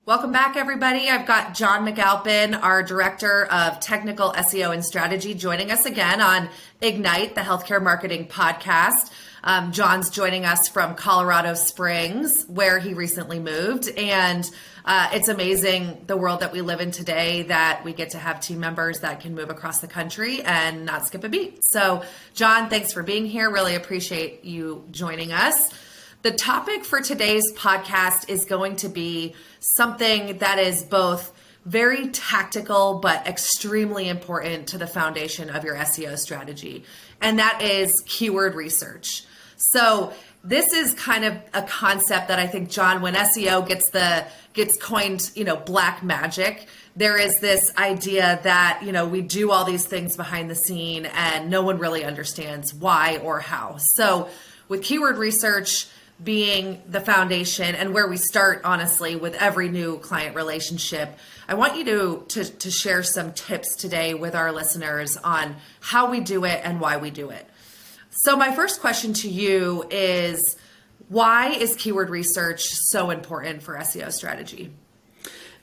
Welcome back, everybody. I've got John McAlpin, our Director of Technical SEO and Strategy, joining us again on Ignite, the Healthcare Marketing Podcast. John's joining us from Colorado Springs, where he recently moved. And it's amazing the world that we live in today, that we get to have team members that can move across the country and not skip a beat. So, John, thanks for being here. Really appreciate you joining us. The topic for today's podcast is going to be something that is both very tactical but extremely important to the foundation of your SEO strategy, and that is keyword research. So this is kind of a concept that I think, John, when SEO gets coined, black magic, there is this idea that, we do all these things behind the scene and no one really understands why or how. So with keyword research being the foundation and where we start, honestly, with every new client relationship, I want you to share some tips today with our listeners on how we do it and why we do it. So my first question to you is, why is keyword research so important for SEO strategy?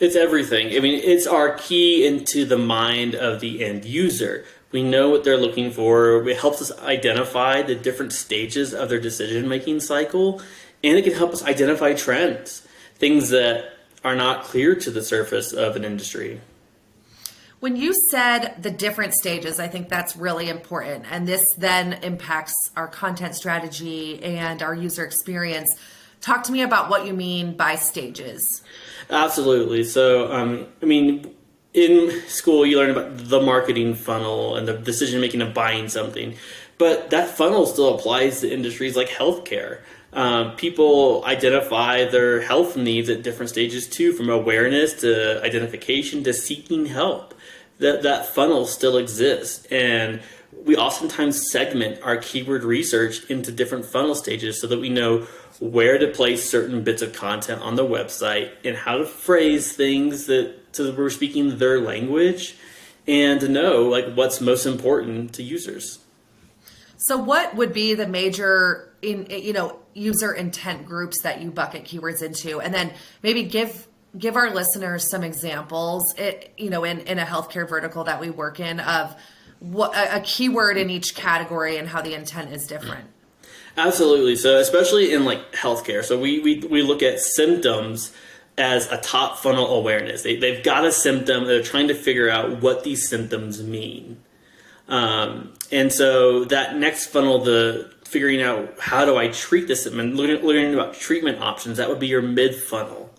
It's everything. It's our key into the mind of the end user. We know what they're looking for. It helps us identify the different stages of their decision-making cycle, and it can help us identify trends, things that are not clear to the surface of an industry. When you said the different stages, I think that's really important, and this then impacts our content strategy and our user experience. Talk to me about what you mean by stages. Absolutely. So, in school, you learn about the marketing funnel and the decision-making of buying something. But that funnel still applies to industries like healthcare. People identify their health needs at different stages too, from awareness to identification to seeking help. That funnel still exists. And we oftentimes segment our keyword research into different funnel stages so that we know where to place certain bits of content on the website and how to phrase things so that we're speaking their language, and to know what's most important to users. So what would be the major user intent groups that you bucket keywords into? And then maybe give our listeners some examples, in a healthcare vertical that we work in, of what a keyword in each category and how the intent is different. Absolutely. So especially in healthcare, so we look at symptoms as a top funnel awareness. They've got a symptom. They're trying to figure out what these symptoms mean. And so that next funnel, the figuring out how do I treat this symptom, learning about treatment options, that would be your mid funnel.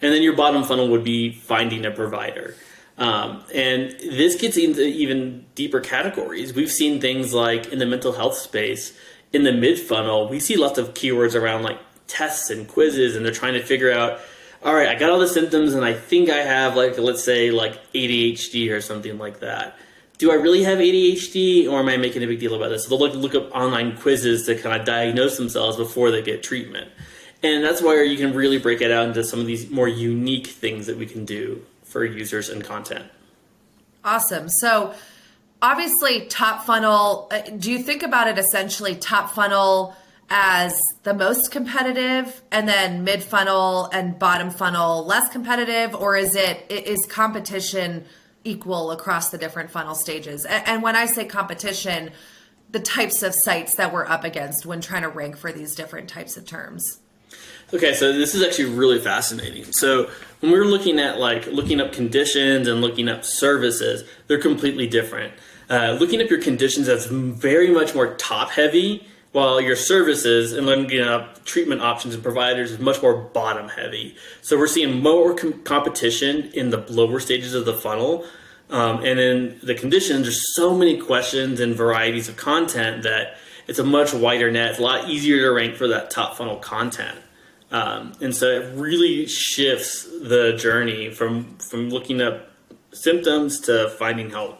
And then your bottom funnel would be finding a provider. And this gets into even deeper categories. We've seen things like in the mental health space, in the mid funnel, we see lots of keywords around tests and quizzes, and they're trying to figure out, all right, I got all the symptoms and I think I have let's say ADHD or something like that. Do I really have ADHD, or am I making a big deal about this? So they'll look up online quizzes to kind of diagnose themselves before they get treatment. And that's where you can really break it out into some of these more unique things that we can do for users and content. Awesome. So obviously top funnel, do you think about it essentially top funnel as the most competitive, and then mid funnel and bottom funnel less competitive, or is competition equal across the different funnel stages? And when I say competition, the types of sites that we're up against when trying to rank for these different types of terms. Okay, so this is actually really fascinating. So when we're looking at looking up conditions and looking up services, they're completely different. Looking up your conditions, that's very much more top heavy, while your services and looking up treatment options and providers is much more bottom heavy. So we're seeing more competition in the lower stages of the funnel. And in the conditions, there's so many questions and varieties of content that it's a much wider net. It's a lot easier to rank for that top funnel content. And so it really shifts the journey from looking up symptoms to finding help.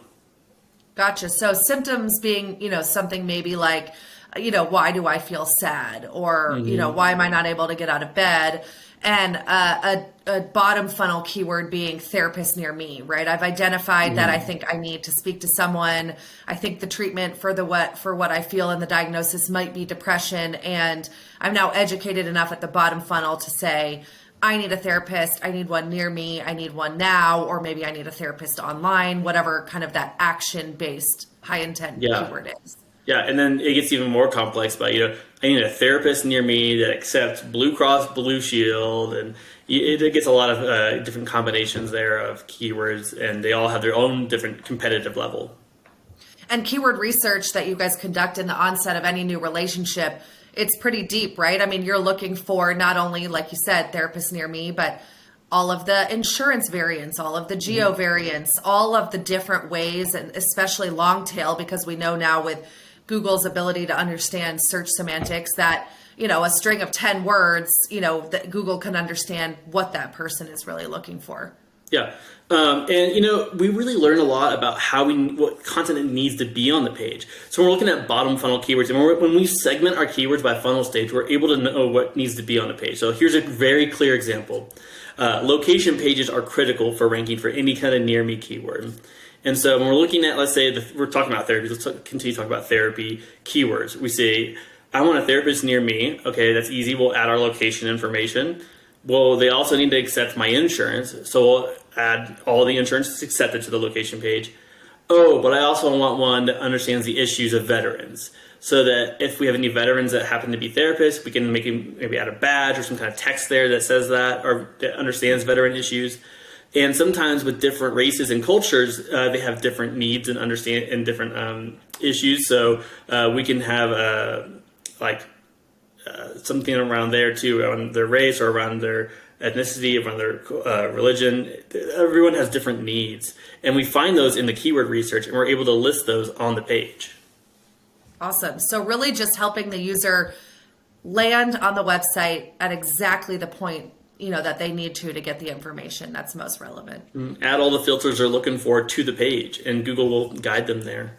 Gotcha. So symptoms being, something maybe like, why do I feel sad? Or, why am I not able to get out of bed? And a bottom funnel keyword being therapist near me, right? I've identified that I think I need to speak to someone. I think the treatment for what I feel in the diagnosis might be depression. And I'm now educated enough at the bottom funnel to say, I need a therapist, I need one near me, I need one now, or maybe I need a therapist online, whatever kind of that action-based high intent keyword is. Yeah, and then it gets even more complex by, I need a therapist near me that accepts Blue Cross Blue Shield, and it gets a lot of different combinations there of keywords, and they all have their own different competitive level. And keyword research that you guys conduct in the onset of any new relationship, it's pretty deep, right? I mean, you're looking for not only, like you said, therapist near me, but all of the insurance variants, all of the geo variants, all of the different ways, and especially long tail, because we know now with Google's ability to understand search semantics that, a string of 10 words, that Google can understand what that person is really looking for. Yeah. And, we really learn a lot about what content needs to be on the page. So we're looking at bottom funnel keywords, and when we segment our keywords by funnel stage, we're able to know what needs to be on the page. So here's a very clear example. Location pages are critical for ranking for any kind of near me keyword. And so when we're looking at, let's say, we're talking about therapy, let's continue talking about therapy keywords. We say, I want a therapist near me. Okay, that's easy. We'll add our location information. Well, they also need to accept my insurance. So we'll add all the insurance that's accepted to the location page. Oh, but I also want one that understands the issues of veterans. So that if we have any veterans that happen to be therapists, we can maybe add a badge or some kind of text there that says that or that understands veteran issues. And sometimes with different races and cultures, they have different needs and different issues. So we can have something around there too, around their race or around their ethnicity, around their religion. Everyone has different needs, and we find those in the keyword research, and we're able to list those on the page. Awesome. So really, just helping the user land on the website at exactly the point that they need to get the information that's most relevant. Add all the filters they're looking for to the page, and Google will guide them there.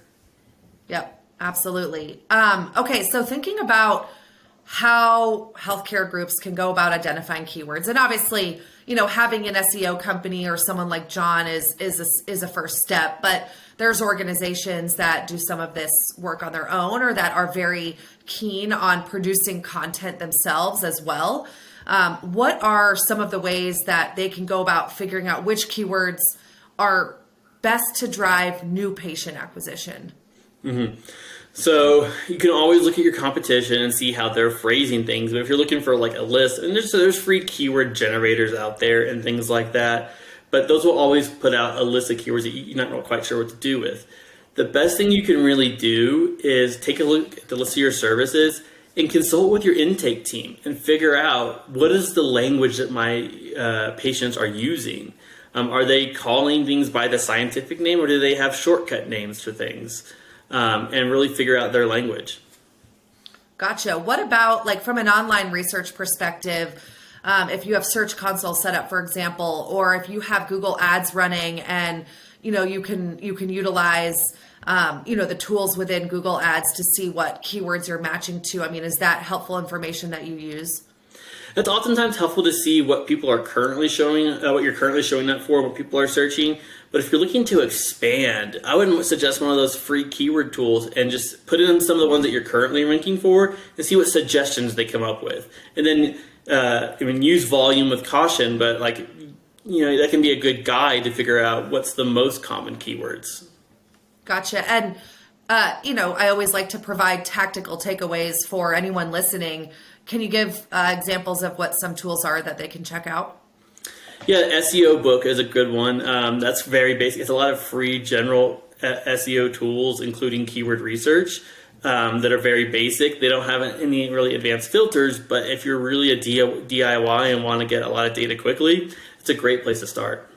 Yep, absolutely. Okay, so thinking about how healthcare groups can go about identifying keywords, and obviously, having an SEO company or someone like John is a first step, but there's organizations that do some of this work on their own or that are very keen on producing content themselves as well. What are some of the ways that they can go about figuring out which keywords are best to drive new patient acquisition? Mm-hmm. So you can always look at your competition and see how they're phrasing things. But if you're looking for like a list, and there's free keyword generators out there and things like that, but those will always put out a list of keywords that you're not quite sure what to do with. The best thing you can really do is take a look at the list of your services and consult with your intake team and figure out what is the language that my patients are using. Are they calling things by the scientific name, or do they have shortcut names for things? And really figure out their language. Gotcha. What about from an online research perspective, if you have Search Console set up, for example, or if you have Google Ads running and you can utilize the tools within Google Ads to see what keywords you're matching to. I mean, is that helpful information that you use? It's oftentimes helpful to see what people are currently showing, what you're currently showing that for, what people are searching. But if you're looking to expand, I would suggest one of those free keyword tools and just put in some of the ones that you're currently ranking for and see what suggestions they come up with. And then, use volume with caution, but that can be a good guide to figure out what's the most common keywords. Gotcha. And, I always like to provide tactical takeaways for anyone listening. Can you give examples of what some tools are that they can check out? Yeah, SEO book is a good one. That's very basic. It's a lot of free general SEO tools, including keyword research, that are very basic. They don't have any really advanced filters, but if you're really a DIY and want to get a lot of data quickly, it's a great place to start.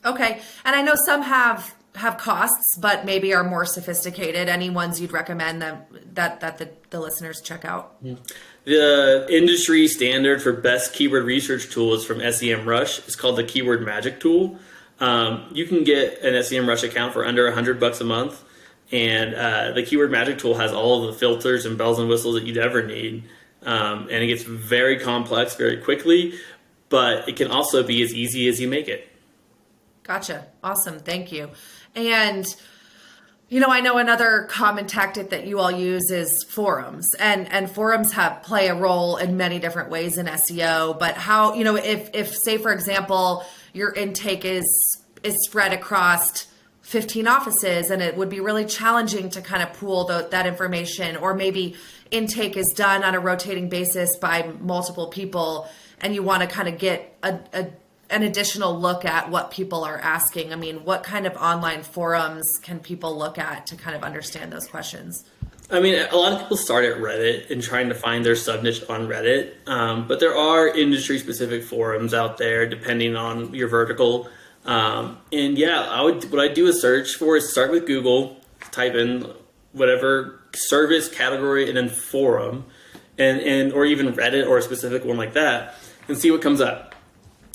Okay. And I know some have costs, but maybe are more sophisticated. Any ones you'd recommend that the listeners check out? Yeah. The industry standard for best keyword research tool is from SEMrush. It's called the Keyword Magic Tool. You can get an SEMrush account for under $100 a month, and the Keyword Magic Tool has all of the filters and bells and whistles that you'd ever need. And it gets very complex very quickly, but it can also be as easy as you make it. Gotcha. Awesome. Thank you. And I know another common tactic that you all use is forums, and forums play a role in many different ways in SEO. But how, if say, for example, your intake is spread across 15 offices, and it would be really challenging to kind of pool that information, or maybe intake is done on a rotating basis by multiple people, and you want to kind of get an additional look at what people are asking. I mean, what kind of online forums can people look at to kind of understand those questions? I mean, a lot of people start at Reddit and trying to find their sub niche on Reddit, but there are industry specific forums out there depending on your vertical. And yeah, what I do a search for is start with Google, type in whatever service category and then forum, and or even Reddit or a specific one like that, and see what comes up.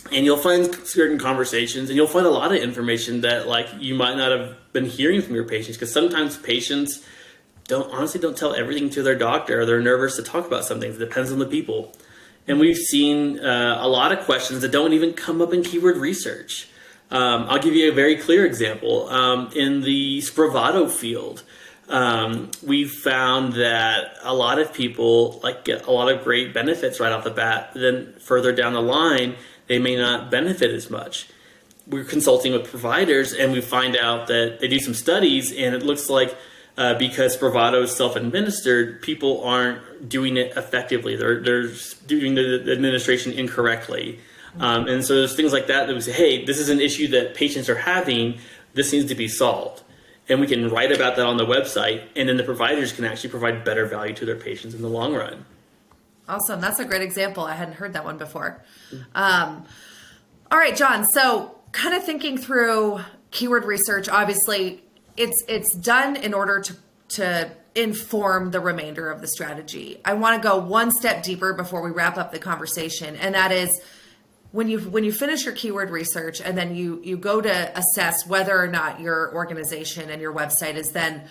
And you'll find certain conversations, and you'll find a lot of information that like you might not have been hearing from your patients, because sometimes patients don't tell everything to their doctor, or they're nervous to talk about something. It depends on the people. And we've seen a lot of questions that don't even come up in keyword research. I'll give you a very clear example. In the Spravato field, we've found that a lot of people get a lot of great benefits right off the bat. Then further down the line, they may not benefit as much. We're consulting with providers, and we find out that they do some studies, and it looks like because Spravato is self-administered, people aren't doing it effectively. They're doing the administration incorrectly. And so there's things like that we say, hey, this is an issue that patients are having. This needs to be solved. And we can write about that on the website, and then the providers can actually provide better value to their patients in the long run. Awesome. That's a great example. I hadn't heard that one before. All right, John. So kind of thinking through keyword research, obviously it's done in order to inform the remainder of the strategy. I want to go one step deeper before we wrap up the conversation. And that is when you finish your keyword research, and then you go to assess whether or not your organization and your website is then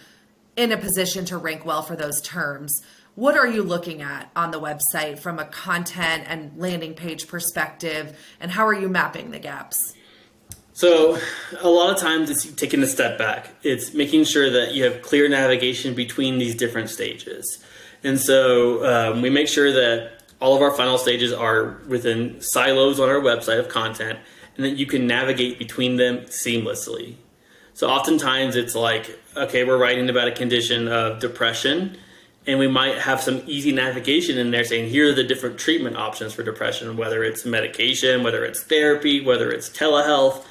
in a position to rank well for those terms. What are you looking at on the website from a content and landing page perspective, and how are you mapping the gaps? So a lot of times it's taking a step back. It's making sure that you have clear navigation between these different stages. And so we make sure that all of our final stages are within silos on our website of content, and that you can navigate between them seamlessly. So oftentimes it's like, okay, we're writing about a condition of depression, and we might have some easy navigation in there saying, here are the different treatment options for depression, whether it's medication, whether it's therapy, whether it's telehealth,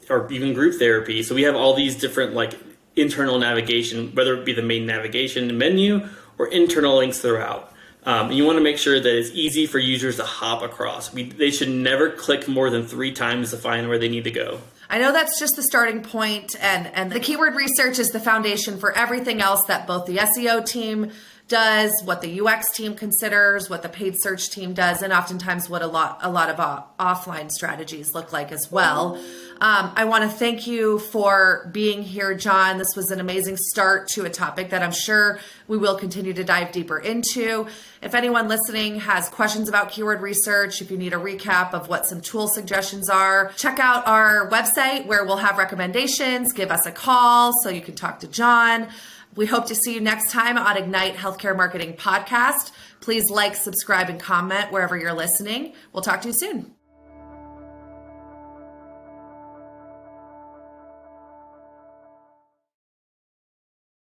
or even group therapy. So we have all these different internal navigation, whether it be the main navigation menu or internal links throughout. You want to make sure that it's easy for users to hop across. They should never click more than 3 times to find where they need to go. I know that's just the starting point, and the keyword research is the foundation for everything else that both the SEO team does, what the UX team considers, what the paid search team does, and oftentimes what a lot of offline strategies look like as well. I want to thank you for being here, John. This was an amazing start to a topic that I'm sure we will continue to dive deeper into. If anyone listening has questions about keyword research, if you need a recap of what some tool suggestions are, check out our website where we'll have recommendations. Give us a call so you can talk to John. We hope to see you next time on Ignite Healthcare Marketing Podcast. Please like, subscribe, and comment wherever you're listening. We'll talk to you soon.